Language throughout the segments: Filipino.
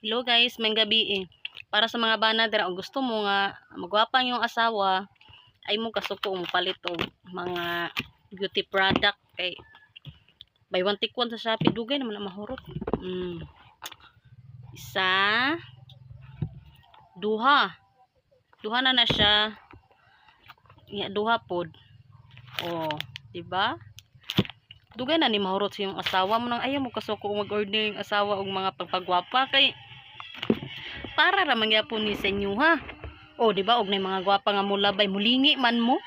Hello guys, may gabi eh. Para sa mga bana dira og gusto mo nga magwapang yung asawa, ay mo kasuko mo palit og mga beauty product kay buy one take one sa Shopee dugay naman ang mahurot. Isa, duha. Duha na siya. Duha pod. Oh, di ba? Dugay na ni mahurot sa yung asawa mo nang ayaw mo kasuko mag-order yung asawa og mga pagpagwapa kay para ra man gyapon ni sa inyo ha. O di ba og nay mga gwapa nga mulabay mulingi man mo.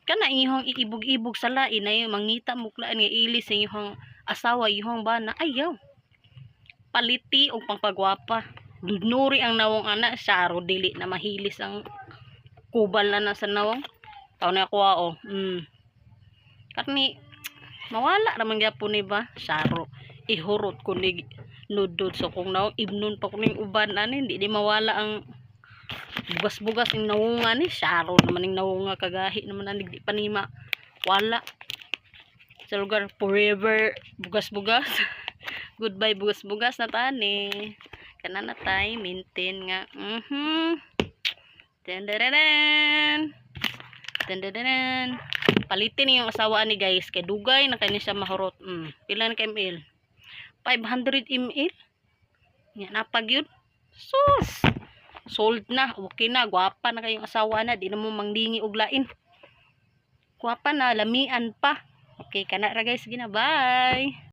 Kana ihong iibog-ibog sa lain ay mangita mo klaan nga ilis sa ihong asawa ihong bana ayaw. Paliti og pangpagwapa. Nuri ang nawong ana syaro dili na mahilis ang kubal na sa nawong. Taw na ako o. Kani mawala ra man gyapon ni ba? Syaro. Ihurot ko ni nudod so kung naw ibnon pa kuning uban ani di mawala ang bugas-bugas ning nawunga ni syaro naman ning nawunga kagahi naman ani di panima wala sa lugar forever bugas-bugas. Goodbye bugas-bugas na tani kana na tay maintain nga Tenderen palitin ni yung asawa ni guys kay dugay na kani siya mahurot. Pila na ka ml 500 ml nya napag yun sus sold na okay na gwapa na kayong asawa na di na mo manglingi og lain gwapa na lamian pa okay kana ra guys sige na bye.